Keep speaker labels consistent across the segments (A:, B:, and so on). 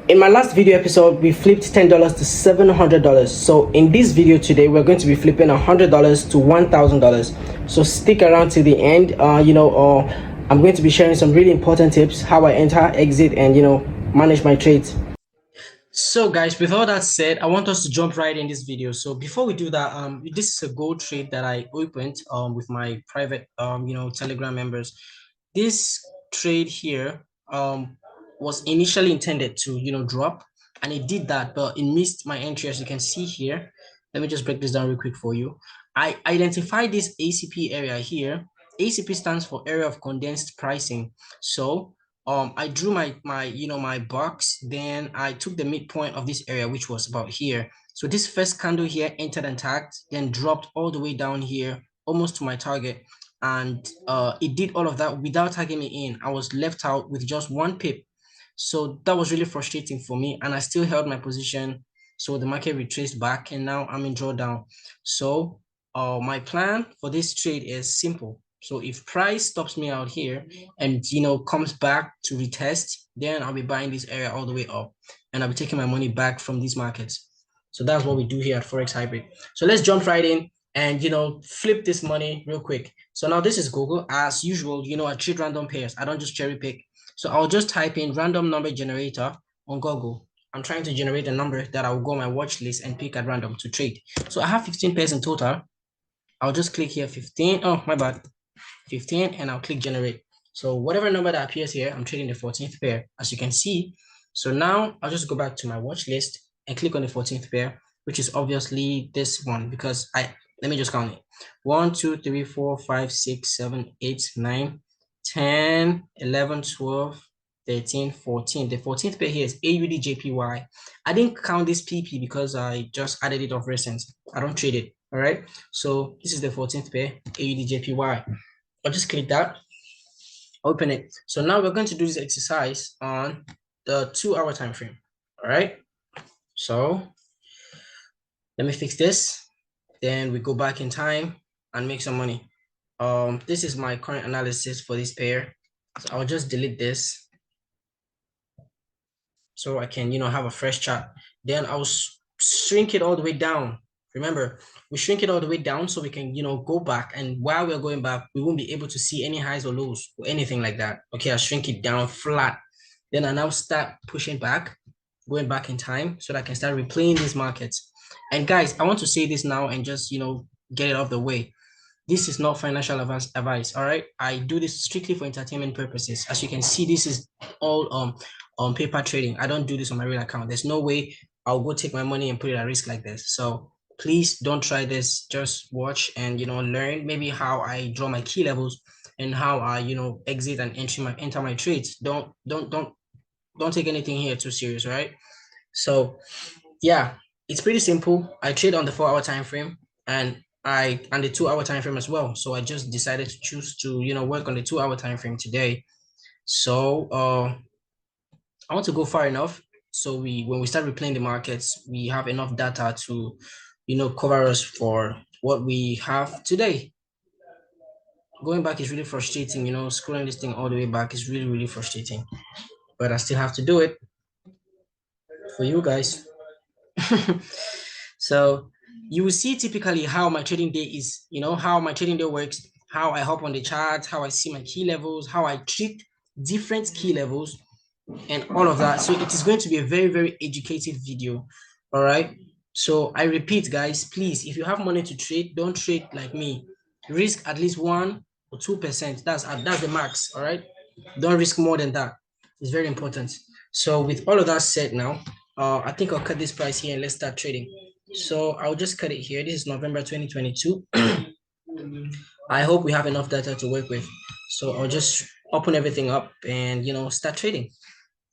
A: In my last video episode, we flipped $10 to $700. So in this video today, we're going to be flipping $100 to $1,000. So stick around to the end. I'm going to be sharing some really important tips, how I enter, exit, and manage my trades. So guys, with all that said, I want us to jump right in this video. So before we do that, this is a gold trade that I opened with my private Telegram members. This trade here was initially intended to drop, and it did that, but it missed my entry, as you can see here. Let me just break this down real quick for you. I identified this ACP area here. ACP stands for area of condensed pricing. So I drew my box, then I took the midpoint of this area, which was about here. So this first candle here entered and tagged, then dropped all the way down here almost to my target, and it did all of that without tagging me in. I was left out with just one pip. So that was really frustrating for me, and I still held my position. So the market retraced back, and now I'm in drawdown. So my plan for this trade is simple. So if price stops me out here and comes back to retest, then I'll be buying this area all the way up, and I'll be taking my money back from these markets. So that's what we do here at Forex Hybrid. So let's jump right in and flip this money real quick. So now this is Google. As usual, I trade random pairs. I don't just cherry pick. So I'll just type in random number generator on Google. I'm trying to generate a number that I will go on my watch list and pick at random to trade. So I have 15 pairs in total. I'll just click here 15. Oh, my bad. 15, and I'll click generate. So whatever number that appears here, I'm trading the 14th pair, as you can see. So now I'll just go back to my watch list and click on the 14th pair, which is obviously this one, because let me just count it. 1, 2, 3, 4, 5, 6, 7, 8, 9, 10, 11, 12, 13, 14. The 14th pair here is AUDJPY. I didn't count this PP because I just added it off recent. I don't trade it. All right. So this is the 14th pair, AUDJPY. I'll just click that, open it. So now we're going to do this exercise on the 2-hour time frame. All right. So let me fix this. Then we go back in time and make some money. This is my current analysis for this pair. So I'll just delete this so I can have a fresh chart. Then I'll shrink it all the way down. Remember, we shrink it all the way down so we can go back, and while we're going back, we won't be able to see any highs or lows or anything like that. Okay, I shrink it down flat. Then I now start pushing back, going back in time, so that I can start replaying these markets. And guys, I want to say this now and just get it off the way. This is not financial advice. All right, I do this strictly for entertainment purposes. As you can see, this is all on paper trading. I don't do this on my real account. There's no way I'll go take my money and put it at risk like this. So please don't try this. Just watch and learn maybe how I draw my key levels and how I exit and enter my trades. Don't take anything here too serious, right? So yeah, it's pretty simple. I trade on the 4-hour time frame and the 2-hour time frame as well. So I just decided to choose to work on the 2-hour time frame today. So I want to go far enough so when we start replaying the markets, we have enough data to cover us for what we have today. Going back is really frustrating, scrolling this thing all the way back is really, really frustrating. But I still have to do it for you guys. So you will see typically how my trading day is, how my trading day works, how I hop on the chart, how I see my key levels, how I treat different key levels, and all of that. So it is going to be a very, very educative video. All right. So I repeat, guys, please, if you have money to trade, don't trade like me. Risk at least 1 or 2%. That's the max. All right. Don't risk more than that. It's very important. So with all of that said now, I think I'll cut this price here and let's start trading. So I'll just cut it here. This is November 2022. I hope we have enough data to work with. So I'll just open everything up and start trading.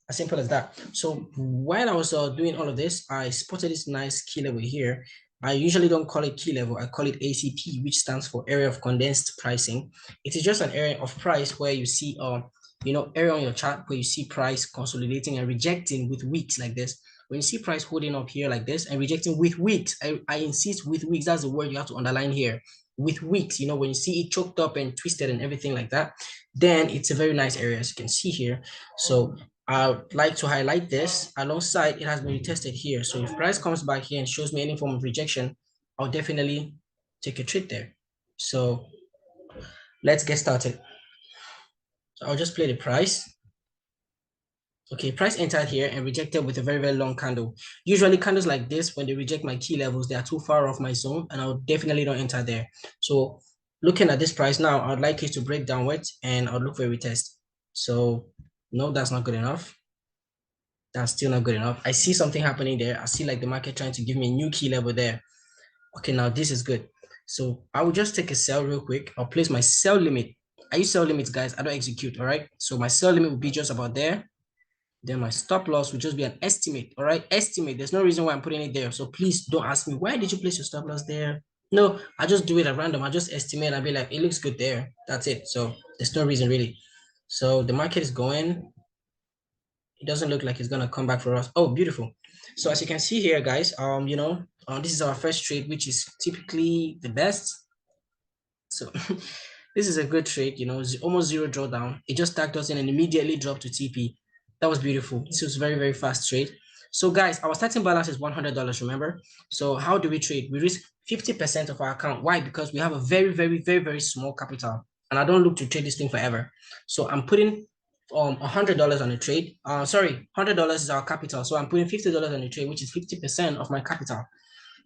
A: As simple as that. So while I was doing all of this, I spotted this nice key level here. I usually don't call it key level. I call it ACP, which stands for area of condensed pricing. It is just an area of price where you see area on your chart where you see price consolidating and rejecting with wicks like this. When you see price holding up here like this and rejecting with wicks, I insist with wicks. That's the word you have to underline here. With wicks, when you see it choked up and twisted and everything like that, then it's a very nice area, as you can see here. So I would like to highlight this alongside it has been retested here. So if price comes back here and shows me any form of rejection, I'll definitely take a trade there. So let's get started. So I'll just play the price. Okay, price entered here and rejected with a very, very long candle. Usually candles like this, when they reject my key levels, they are too far off my zone and I'll definitely don't enter there. So looking at this price now, I'd like it to break downwards and I'll look for a retest. So no, that's not good enough. That's still not good enough. I see something happening there. I see like the market trying to give me a new key level there. Okay, now this is good. So I will just take a sell real quick. I'll place my sell limit. I use sell limits, guys. I don't execute, all right? So my sell limit will be just about there. Then my stop loss will just be an estimate, all right? Estimate. There's no reason why I'm putting it there. So please don't ask me, why did you place your stop loss there? No, I just do it at random. I just estimate. I'll be like, it looks good there. That's it. So there's no reason really. So the market is going. It doesn't look like it's gonna come back for us. Oh, beautiful. So as you can see here, guys, this is our first trade, which is typically the best. So this is a good trade, almost zero drawdown. It just tagged us in and immediately dropped to TP. That was beautiful. This was very, very fast trade. So guys, our starting balance is $100, remember? So how do we trade? We risk 50% of our account. Why? Because we have a very, very, very, very small capital. And I don't look to trade this thing forever. So I'm putting $100 on a trade. $100 is our capital. So I'm putting $50 on a trade, which is 50% of my capital.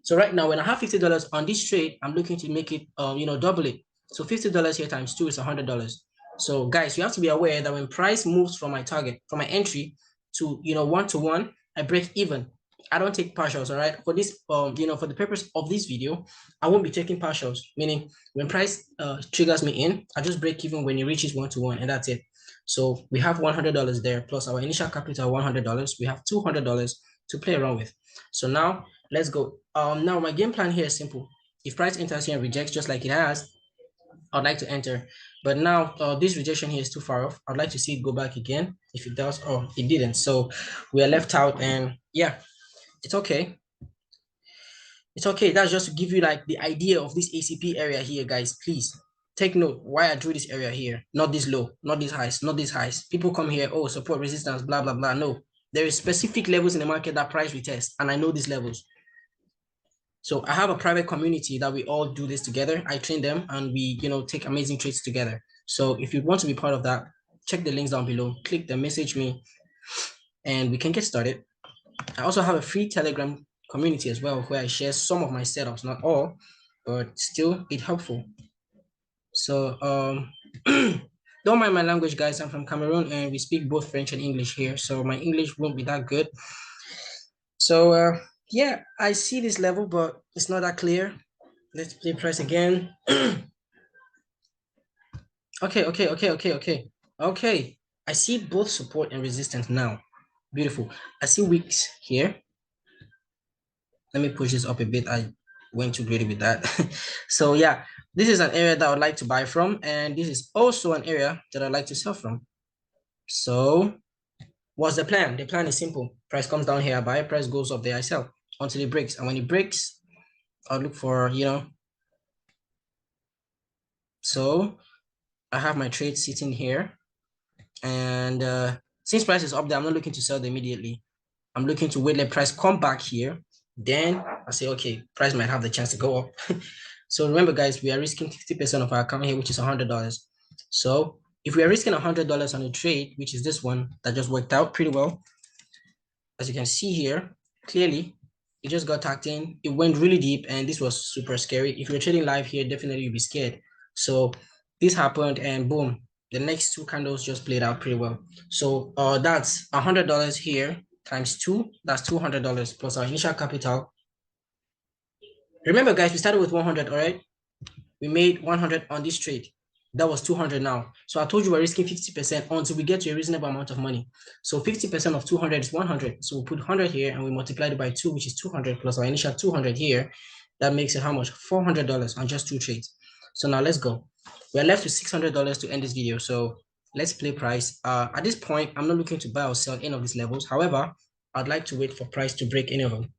A: So right now, when I have $50 on this trade, I'm looking to make it, double it. So $50 here times 2 is $100. So guys, you have to be aware that when price moves from my target, from my entry to, 1-to-1, I break even. I don't take partials, all right? For this, for the purpose of this video, I won't be taking partials, meaning when price triggers me in, I just break even when it reaches 1-to-1, and that's it. So we have $100 there, plus our initial capital, $100. We have $200 to play around with. So now let's go. Now my game plan here is simple. If price enters here and rejects just like it has, I'd like to enter. But now this rejection here is too far off. I'd like to see it go back again. If it does, oh, it didn't. So we are left out, and yeah, it's okay. It's okay. That's just to give you like the idea of this ACP area here, guys. Please take note why I drew this area here. Not this low, not this highs, not this highs. People come here, oh, support resistance, blah, blah, blah. No, there is specific levels in the market that price retest, and I know these levels. So I have a private community that we all do this together. I train them and we, take amazing trades together. So if you want to be part of that, check the links down below, click them, message me, and we can get started. I also have a free Telegram community as well, where I share some of my setups, not all, but still it's helpful. So don't mind my language, guys. I'm from Cameroon and we speak both French and English here. So my English won't be that good. So yeah, I see this level, but it's not that clear. Let's play price again. Okay. I see both support and resistance now. Beautiful. I see wicks here. Let me push this up a bit. I went too greedy with that. So yeah, this is an area that I would like to buy from, and this is also an area that I'd like to sell from. So what's the plan? The plan is simple. Price comes down here, I buy. Price goes up there, I sell until it breaks. And when it breaks, I'll look for, so I have my trade sitting here. And since price is up there, I'm not looking to sell them immediately. I'm looking to wait, let price come back here. Then I say, okay, price might have the chance to go up. So remember, guys, we are risking 50% of our account here, which is $100. So if we are risking $100 on a trade, which is this one that just worked out pretty well, as you can see here, clearly, it just got tagged in. It went really deep, and this was super scary. If you're trading live here, definitely you'll be scared. So this happened, and boom, the next two candles just played out pretty well. So that's $100 here times 2. That's $200 plus our initial capital. Remember, guys, we started with 100, all right? We made 100 on this trade. That was 200 now. So I told you we're risking 50% until we get to a reasonable amount of money. So 50% of 200 is 100. So we put 100 here and we multiplied it by 2, which is 200 plus our initial 200 here. That makes it how much? $400 on just 2 trades. So now let's go. We're left with $600 to end this video. So let's play price. At this point, I'm not looking to buy or sell any of these levels. However, I'd like to wait for price to break any of them.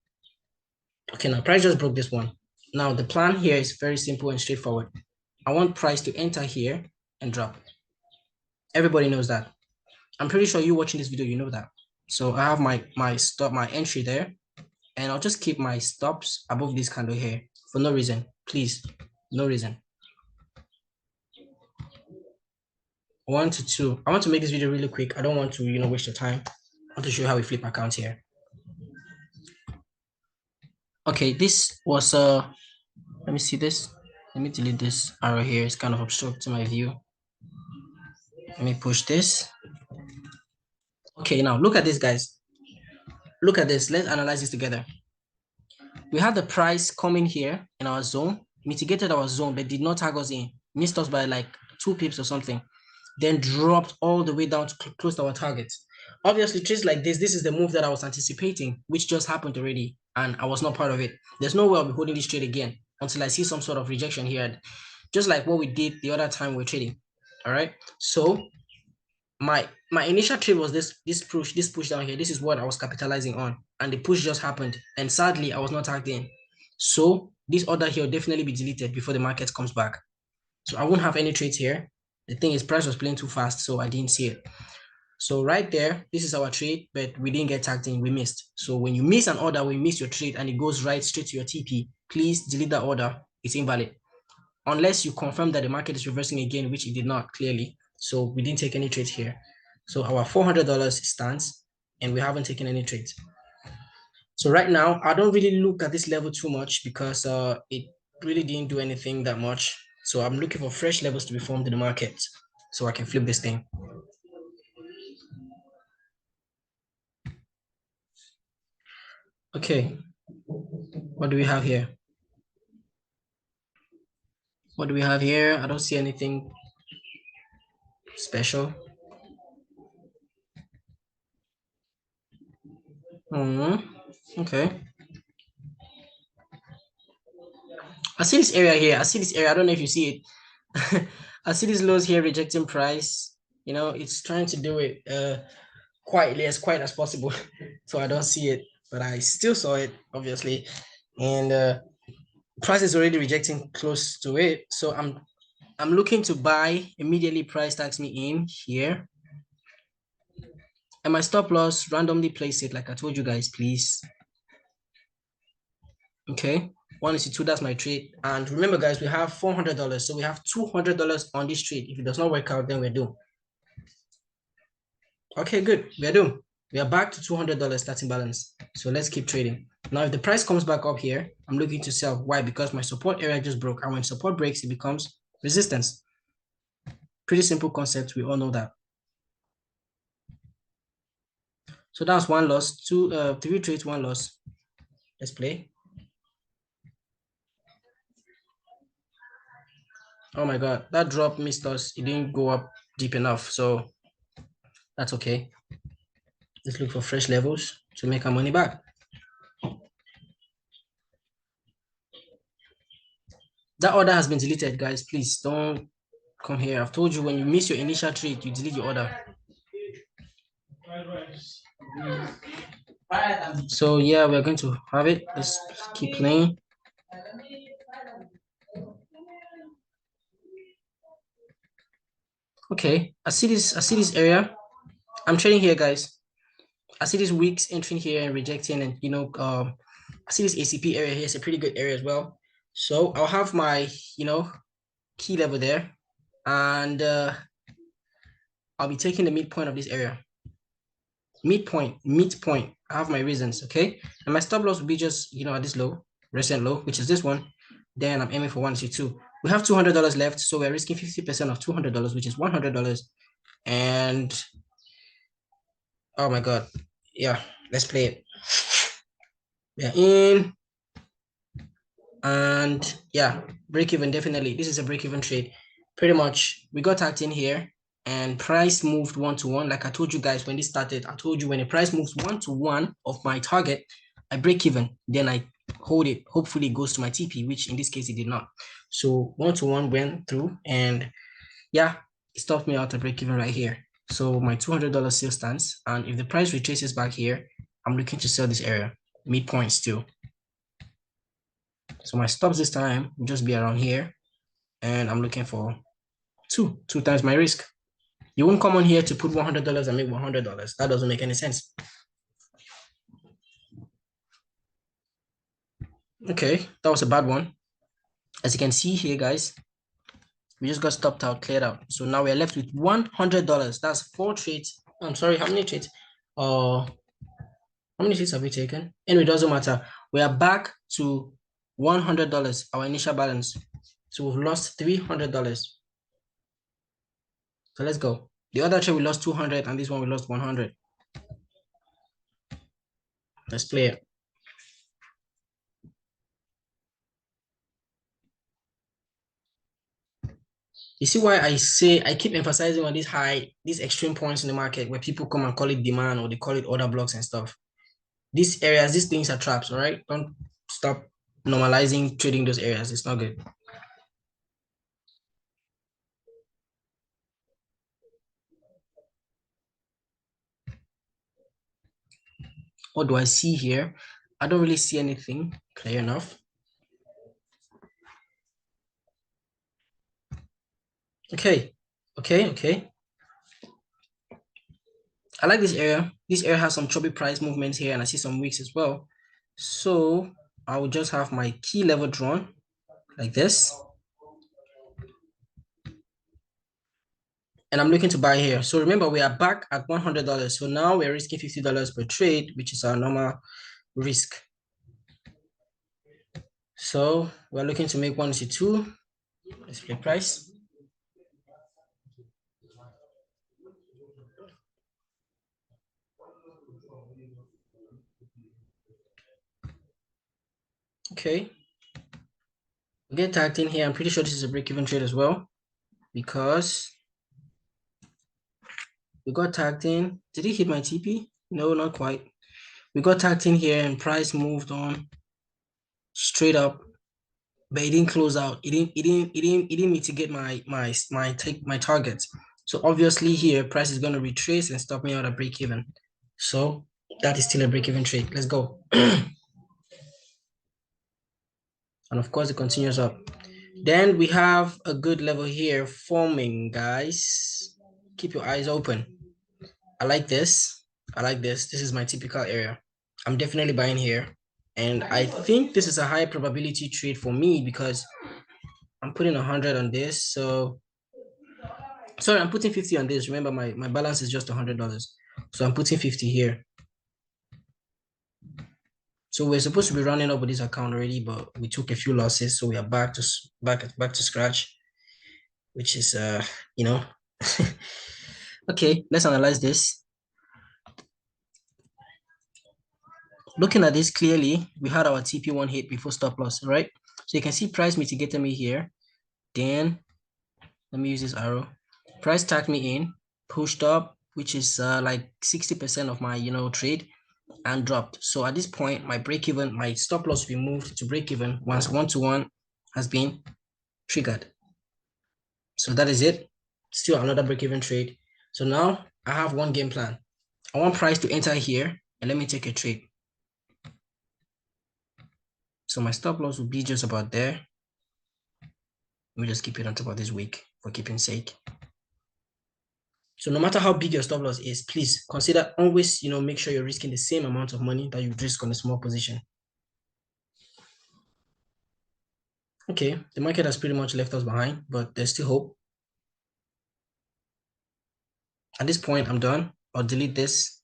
A: Okay, now price just broke this one. Now the plan here is very simple and straightforward. I want price to enter here and drop. Everybody knows that. I'm pretty sure you watching this video, you know that. So I have my entry there, and I'll just keep my stops above this candle here for no reason. Please, no reason. 1 to 2. I want to make this video really quick. I don't want to, waste your time. I want to show you how we flip accounts here. Okay, this was let me see this. Let me delete this arrow here. It's kind of obstructing my view. Let me push this. Okay, now look at this, guys. Look at this. Let's analyze this together. We had the price coming here in our zone, mitigated our zone, but did not tag us in. Missed us by like 2 pips or something. Then dropped all the way down to close to our target. Obviously, trades like this is the move that I was anticipating, which just happened already, and I was not part of it. There's no way I'll be holding this trade again until I see some sort of rejection here, just like what we did the other time we were trading. All right. So my initial trade was this push down here. This is what I was capitalizing on, and the push just happened. And sadly, I was not tagged in. So this order here will definitely be deleted before the market comes back. So I won't have any trades here. The thing is, price was playing too fast, so I didn't see it. So right there, this is our trade, but we didn't get tagged in, we missed. So when you miss an order, when you miss your trade and it goes right straight to your TP, please delete that order. It's invalid. Unless you confirm that the market is reversing again, which it did not clearly. So we didn't take any trades here. So our $400 stands and we haven't taken any trades. So right now, I don't really look at this level too much because it really didn't do anything that much. So I'm looking for fresh levels to be formed in the market so I can flip this thing. Okay, what do we have here? What do we have here? I don't see anything special. Okay. I see this area here. I see this area. I don't know if you see it. I see these lows here rejecting price. It's trying to do it quietly as quiet as possible. So I don't see it, but I still saw it, obviously. And price is already rejecting close to it. So I'm looking to buy immediately. Price tags me in here. And my stop loss, randomly place it like I told you guys, please. Okay. 1 is to 2, that's my trade. And remember, guys, we have $400. So we have $200 on this trade. If it does not work out, then we're doomed. Okay, good. We're doomed. We are back to $200 starting balance. So let's keep trading. Now, if the price comes back up here, I'm looking to sell. Why? Because my support area just broke. And when support breaks, it becomes resistance. Pretty simple concept. We all know that. So that's 1 loss. 3 trades, 1 loss. Let's play. Oh my God, that drop missed us. It didn't go up deep enough. So that's okay. Let's look for fresh levels to make our money back. That order has been deleted, guys. Please don't come here. I've told you when you miss your initial trade, you delete your order. So yeah, we're going to have it. Let's keep playing. Okay, I see this area. I'm trading here, guys. I see these wicks entering here and rejecting, and I see this ACP area here. It's a pretty good area as well. So I'll have my key level there, and I'll be taking the midpoint of this area. Midpoint. I have my reasons, okay? And my stop loss will be just at this low, recent low, which is this one. Then I'm aiming for 1 to 2. We have $200 left, so we're risking 50% of $200, which is $100. And oh my God, yeah, let's play it. We're in, and yeah, break even definitely. This is a break even trade. Pretty much, we got tagged in here, and price moved 1 to 1. Like I told you guys when this started, I told you when the price moves 1 to 1 of my target, I break even. Then I hold it. Hopefully, it goes to my TP, which in this case it did not. So 1 to 1 went through, and yeah, it stopped me out at break even right here. So my $200 sale stands, and if the price retraces back here, I'm looking to sell this area, midpoint still. So my stops this time will just be around here, and I'm looking for two times my risk. You won't come on here to put $100 and make $100. That doesn't make any sense. Okay, that was a bad one. As you can see here, guys, we just got stopped out, cleared out. So now we're left with $100. That's 4 trades. I'm sorry, how many trades? How many trades have we taken? Anyway, it doesn't matter. We are back to $100, our initial balance. So we've lost $300. So let's go. The other trade we lost 200 and this one we lost 100. Let's play it. You see why I say I keep emphasizing on these extreme points in the market where people come and call it demand or they call it order blocks and stuff. These areas, these things are traps, all right? Don't stop normalizing trading those areas. It's not good. What do I see here? I don't really see anything clear enough. Okay. I like this area. This area has some choppy price movements here, and I see some wicks as well. So I will just have my key level drawn like this. And I'm looking to buy here. So remember, we are back at $100. So now we're risking $50 per trade, which is our normal risk. So we're looking to make 1:2. Let's play price. Okay. We get tagged in here. I'm pretty sure this is a break-even trade as well because we got tagged in. Did it hit my TP? No, not quite. We got tagged in here and price moved on straight up, but it didn't close out. It didn't mitigate my targets. So obviously here, price is going to retrace and stop me out at break-even. So that is still a break-even trade. Let's go. And of course, it continues up. Then we have a good level here forming, guys. Keep your eyes open. I like this. I like this. This is my typical area. I'm definitely buying here. And I think this is a high probability trade for me because I'm putting 100 on this. So, sorry, I'm putting 50 on this. Remember, my balance is just $100. So I'm putting 50 here. So we're supposed to be running up with this account already, but we took a few losses. So we are back to scratch, which is, you know, okay, let's analyze this. Looking at this clearly, we had our TP1 hit before stop loss, right? So you can see price mitigated me here. Then let me use this arrow. Price tagged me in, pushed up, which is like 60% of my trade, and dropped. So at this point, my break even, my stop loss will be moved to break even once 1-to-1 has been triggered. So that is it. Still another break even trade. So now I have one game plan. I want price to enter here and let me take a trade. So my stop loss will be just about there. Let me just keep it on top of this wick for keeping sake. So no matter how big your stop loss is, please consider always, make sure you're risking the same amount of money that you risk on a small position. Okay, the market has pretty much left us behind, but there's still hope. At this point, I'm done. I'll delete this.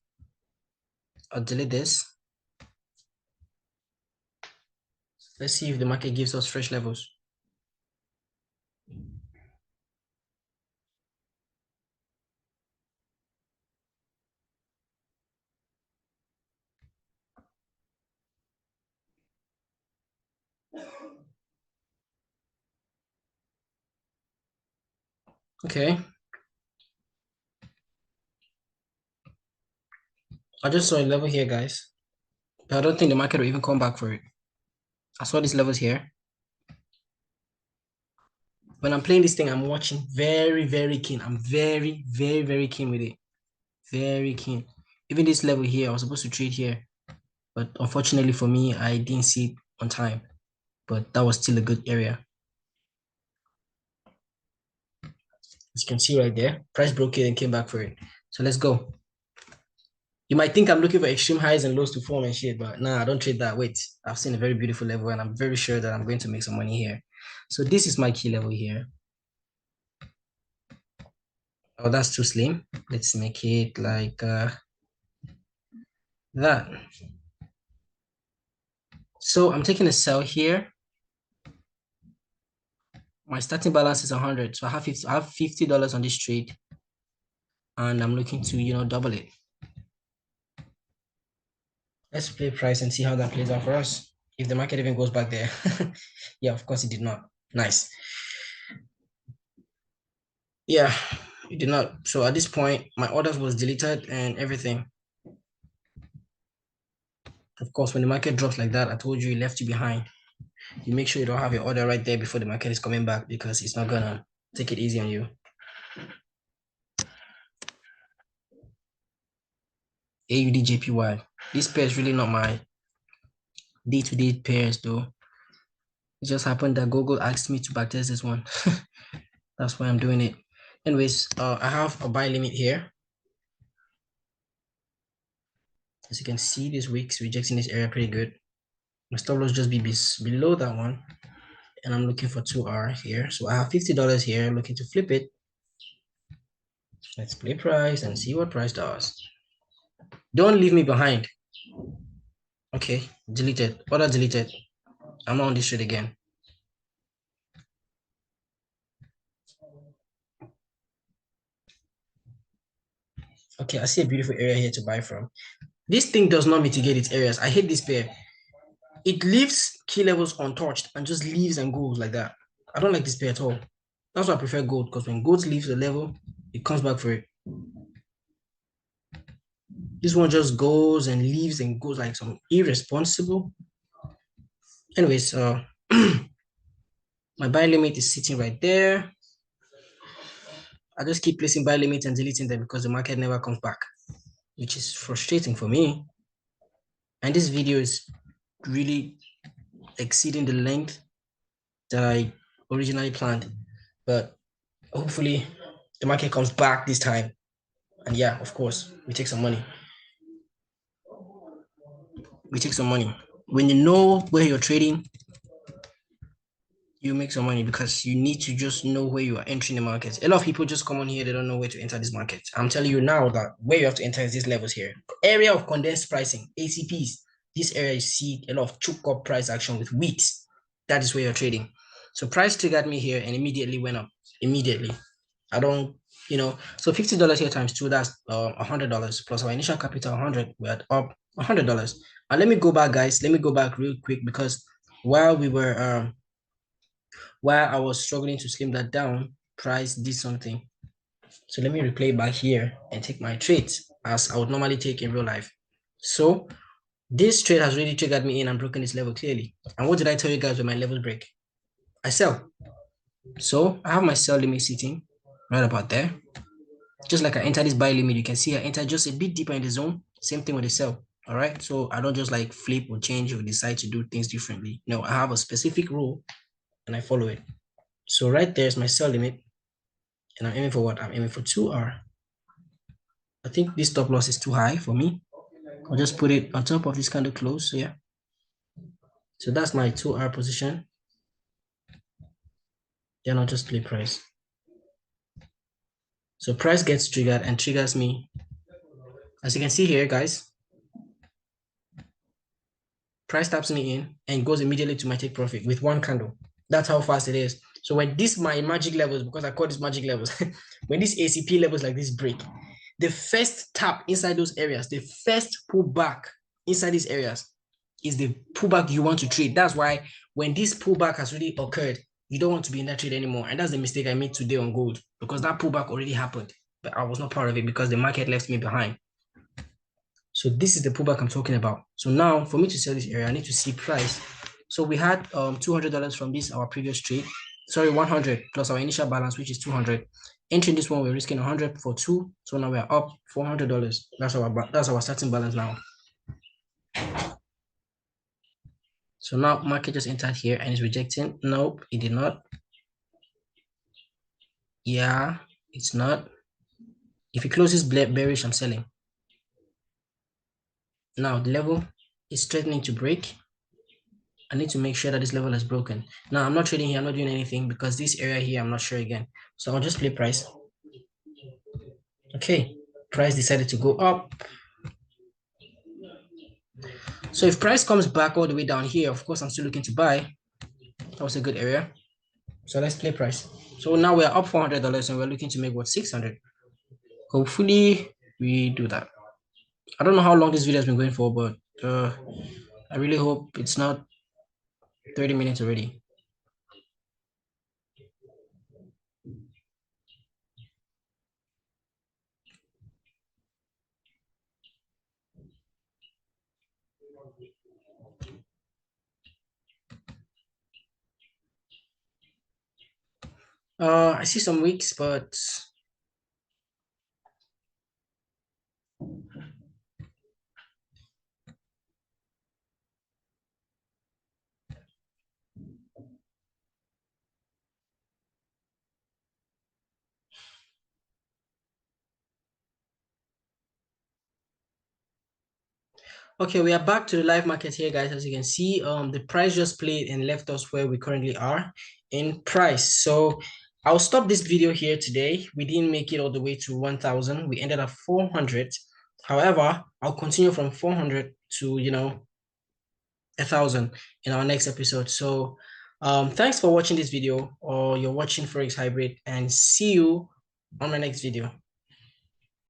A: Let's see if the market gives us fresh levels. Okay. I just saw a level here, guys. But I don't think the market will even come back for it. I saw these levels here. When I'm playing this thing, I'm watching very, very keen. I'm very, very, very keen with it. Very keen. Even this level here, I was supposed to trade here. But unfortunately for me, I didn't see it on time. But that was still a good area. As you can see right there, price broke it and came back for it. So let's go. You might think I'm looking for extreme highs and lows to form and shit, but nah, I don't trade that. Wait, I've seen a very beautiful level and I'm very sure that I'm going to make some money here. So this is my key level here. Oh, that's too slim. Let's make it like that. So I'm taking a sell here. My starting balance is 100. So I have $50 on this trade. And I'm looking to, double it. Let's play price and see how that plays out for us. If the market even goes back there. Yeah, of course it did not. Nice. Yeah, it did not. So at this point, my orders was deleted and everything. Of course, when the market drops like that, I told you it left you behind. You make sure you don't have your order right there before the market is coming back because it's not gonna take it easy on you. AUD JPY. This pair is really not my day-to-day pairs though. It just happened that Google asked me to backtest this one. That's why I'm doing it. Anyways, I have a buy limit here. As you can see, this week's rejecting this area pretty good. My stop loss just be below that one. And I'm looking for 2R here. So I have $50 here. I'm looking to flip it. Let's play price and see what price does. Don't leave me behind. Okay, deleted. Order deleted. I'm not on this trade again. Okay, I see a beautiful area here to buy from. This thing does not mitigate its areas. I hate this pair. It leaves key levels untouched and just leaves and goes like that. I don't like this pair at all. That's why I prefer gold, because when gold leaves the level, it comes back for it. This one just goes and leaves and goes like some irresponsible. Anyways, my buy limit is sitting right there. I just keep placing buy limits and deleting them because the market never comes back, which is frustrating for me. And this video is really exceeding the length that I originally planned. But hopefully the market comes back this time. And yeah, of course, we take some money. We take some money. When you know where you're trading, you make some money because you need to just know where you are entering the market. A lot of people just come on here, they don't know where to enter this market. I'm telling you now that where you have to enter is these levels here. Area of condensed pricing, ACPs. This area you see a lot of choke up price action with weeks. That is where you're trading. So price triggered me here and immediately went up. Immediately. I don't, so $50 here times 2, that's $100 plus our initial capital 100. We're up $100. And let me go back, guys. Let me go back real quick because while I was struggling to slim that down, price did something. So let me replay back here and take my trades as I would normally take in real life. So this trade has really triggered me in and broken this level clearly. And what did I tell you guys when my level break? I sell. So I have my sell limit sitting right about there. Just like I enter this buy limit, you can see I enter just a bit deeper in the zone. Same thing with the sell. All right. So I don't just like flip or change or decide to do things differently. No, I have a specific rule and I follow it. So right there is my sell limit. And I'm aiming for what? I'm aiming for 2R. I think this stop loss is too high for me. I'll just put it on top of this candle close. So yeah. So that's my 2R position. Then I'll just play price. So price gets triggered and triggers me. As you can see here, guys, price taps me in and goes immediately to my take profit with one candle. That's how fast it is. So when my magic levels, because I call this magic levels, when these ACP levels like this break, the first tap inside those areas, the first pullback inside these areas is the pullback you want to trade. That's why when this pullback has really occurred, you don't want to be in that trade anymore. And that's the mistake I made today on gold because that pullback already happened, but I was not part of it because the market left me behind. So this is the pullback I'm talking about. So now for me to sell this area, I need to see price. So we had $200 from this, our previous trade. Sorry, 100 plus our initial balance, which is 200. Entering this one, we're risking 100 for 2. So now we're up $400. That's our starting balance now. So now market just entered here and is rejecting. Nope, it did not. Yeah, It's not. If it closes bearish, I'm selling. Now the level is threatening to break. I need to make sure that this level is broken. Now I'm not trading here, I'm not doing anything because this area here, I'm not sure again. So I'll just play price. Okay, price decided to go up. So if price comes back all the way down here, of course, I'm still looking to buy. That was a good area. So let's play price. So now we're up $400 and we're looking to make what, 600. Hopefully we do that. I don't know how long this video has been going for, but I really hope it's not 30 minutes already. I see some weeks, but okay, we are back to the live market here, guys. As you can see, the price just played and left us where we currently are in price. So I'll stop this video here today. We didn't make it all the way to 1,000. We ended at 400. However, I'll continue from 400 to 1,000 in our next episode. So thanks for watching this video, or you're watching Forex Hybrid, and see you on my next video.